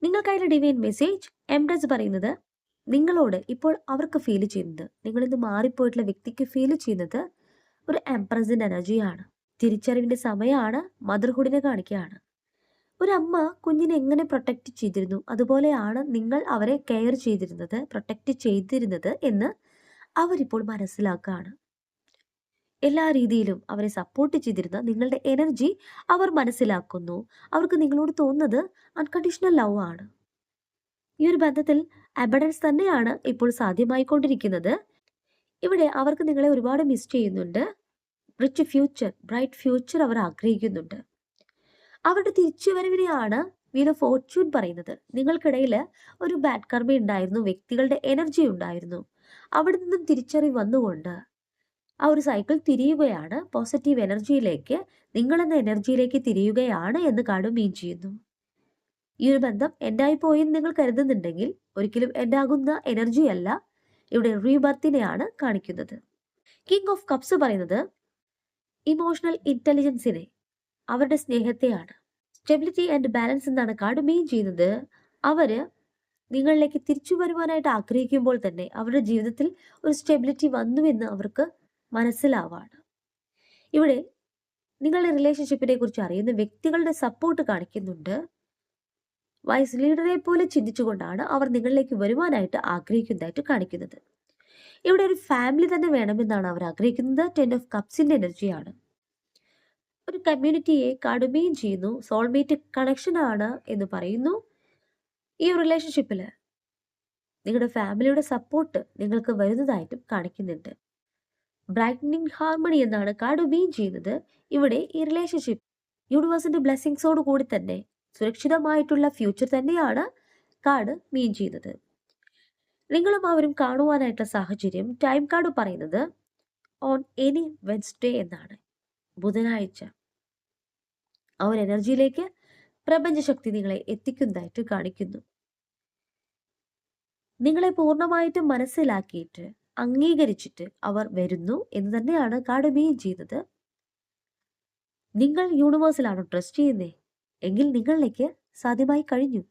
നിങ്ങൾക്കായുള്ള divine message empress പറയുന്നത് നിങ്ങളോട് ഇപ്പോൾ അവർക്ക് ഫീൽ ചെയ്യുന്നത്, നിങ്ങളിന്ന് മാറിപ്പോയിട്ടുള്ള വ്യക്തിക്ക് ഫീൽ ചെയ്യുന്നത് ഒരു എംപ്രസിന്റെ എനർജിയാണ്. തിരിച്ചറിവിന്റെ സമയമാണ്. മദർഹുഡിനെ കാണിക്കുകയാണ്. ഒരു അമ്മ കുഞ്ഞിനെ എങ്ങനെ പ്രൊട്ടക്റ്റ് ചെയ്തിരുന്നു, അതുപോലെയാണ് നിങ്ങൾ അവരെ കെയർ ചെയ്തിരുന്നത്, പ്രൊട്ടക്റ്റ് ചെയ്തിരുന്നത് എന്ന് അവരിപ്പോൾ മനസ്സിലാക്കുകയാണ്. എല്ലാ രീതിയിലും അവരെ സപ്പോർട്ട് ചെയ്തിരുന്ന നിങ്ങളുടെ എനർജി അവർ മനസ്സിലാക്കുന്നു. അവർക്ക് നിങ്ങളോട് തോന്നുന്നത് അൺകണ്ടീഷണൽ ലവ് ആണ്. ഈ ഒരു ബന്ധത്തിൽ അബഡൻസ് തന്നെയാണ് ഇപ്പോൾ സാധ്യമായിക്കൊണ്ടിരിക്കുന്നത്. ഇവിടെ അവർക്ക് നിങ്ങളെ ഒരുപാട് മിസ് ചെയ്യുന്നുണ്ട്. റിച്ച് ഫ്യൂച്ചർ, ബ്രൈറ്റ് ഫ്യൂച്ചർ അവർ ആഗ്രഹിക്കുന്നുണ്ട്. അവരുടെ തിരിച്ചുവരവിനെയാണ് വീൽ ഓഫ് ഫോർച്യൂൺ പറയുന്നത്. നിങ്ങൾക്കിടയിൽ ഒരു ബാഡ് കർമ്മ ഉണ്ടായിരുന്നു, വ്യക്തികളുടെ എനർജി ഉണ്ടായിരുന്നു. അവിടെ നിന്നും തിരിച്ചറിവ് വന്നുകൊണ്ട് ആ ഒരു സൈക്കിൾ തിരിയുകയാണ്. പോസിറ്റീവ് എനർജിയിലേക്ക്, നിങ്ങളെന്ന എനർജിയിലേക്ക് തിരിയുകയാണ് എന്ന് കാർഡ് മീൻ ചെയ്യുന്നു. ഈ ഒരു ബന്ധം എൻഡായി പോയെന്ന് നിങ്ങൾ കരുതുന്നുണ്ടെങ്കിൽ ഒരിക്കലും എൻഡാകുന്ന എനർജി അല്ല, ഇവിടെ റീബർത്തിനെയാണ് കാണിക്കുന്നത്. കിങ് ഓഫ് കപ്സ് പറയുന്നത് ഇമോഷണൽ ഇന്റലിജൻസിനെ, അവരുടെ സ്നേഹത്തെയാണ്. സ്റ്റെബിലിറ്റി ആൻഡ് ബാലൻസ് എന്നാണ് കാർഡ് മീൻ ചെയ്യുന്നത്. അവര് നിങ്ങളിലേക്ക് തിരിച്ചു വരുവാനായിട്ട് ആഗ്രഹിക്കുമ്പോൾ തന്നെ അവരുടെ ജീവിതത്തിൽ ഒരു സ്റ്റെബിലിറ്റി വന്നുവെന്ന് അവർക്ക് മനസ്സിലാവാണ്. ഇവിടെ നിങ്ങളുടെ റിലേഷൻഷിപ്പിനെ കുറിച്ച് അറിയുന്ന വ്യക്തികളുടെ സപ്പോർട്ട് കാണിക്കുന്നുണ്ട്. വൈസ് ലീഡറെ പോലെ ചിന്തിച്ചുകൊണ്ടാണ് അവർ നിങ്ങളിലേക്ക് വരുവാനായിട്ട് ആഗ്രഹിക്കുന്നതായിട്ട് കാണിക്കുന്നത്. ഇവിടെ ഒരു ഫാമിലി തന്നെ വേണമെന്നാണ് അവർ ആഗ്രഹിക്കുന്നത്. 10 ഓഫ് കപ്സിന്റെ എനർജിയാണ്. ഒരു കമ്മ്യൂണിറ്റിയെ കാർഡ് ചെയ്യുന്നു. സോൾമേറ്റ് കണക്ഷൻ ആണ് എന്ന് പറയുന്നു. ഈ റിലേഷൻഷിപ്പിൽ നിങ്ങളുടെ ഫാമിലിയുടെ സപ്പോർട്ട് നിങ്ങൾക്ക് വരുന്നതായിട്ടും കാണിക്കുന്നുണ്ട്. ബ്രൈറ്റനിങ് ഹാർമണി എന്നാണ് കാർഡ് ചെയ്യുന്നത്. ഇവിടെ ഈ റിലേഷൻഷിപ്പ് യൂണിവേഴ്സിന്റെ ബ്ലെസ്സിങ്സോട് കൂടി തന്നെ സുരക്ഷിതമായിട്ടുള്ള ഫ്യൂച്ചർ തന്നെയാണ് കാർഡ് മീൻ ചെയ്യുന്നത്. നിങ്ങളും അവരും കാണുവാനായിട്ടുള്ള സാഹചര്യം ടൈം കാർഡ് പറയുന്നത് ഓൺ എനി വെൻസ്ഡേ എന്നാണ്. ബുധനാഴ്ച ആ ഒരു എനർജിയിലേക്ക് പ്രപഞ്ചശക്തി നിങ്ങളെ എത്തിക്കുന്നതായിട്ട് കാണിക്കുന്നു. നിങ്ങളെ പൂർണ്ണമായിട്ടും മനസ്സിലാക്കിയിട്ട് അംഗീകരിച്ചിട്ട് അവർ വരുന്നു എന്ന് തന്നെയാണ് കാർഡ് മീൻ ചെയ്യുന്നത്. നിങ്ങൾ യൂണിവേഴ്സിലാണോ ട്രസ്റ്റ് ചെയ്യുന്നേ എങ്കിൽ നിങ്ങളിലേക്ക് സാധ്യമായി കഴിഞ്ഞു.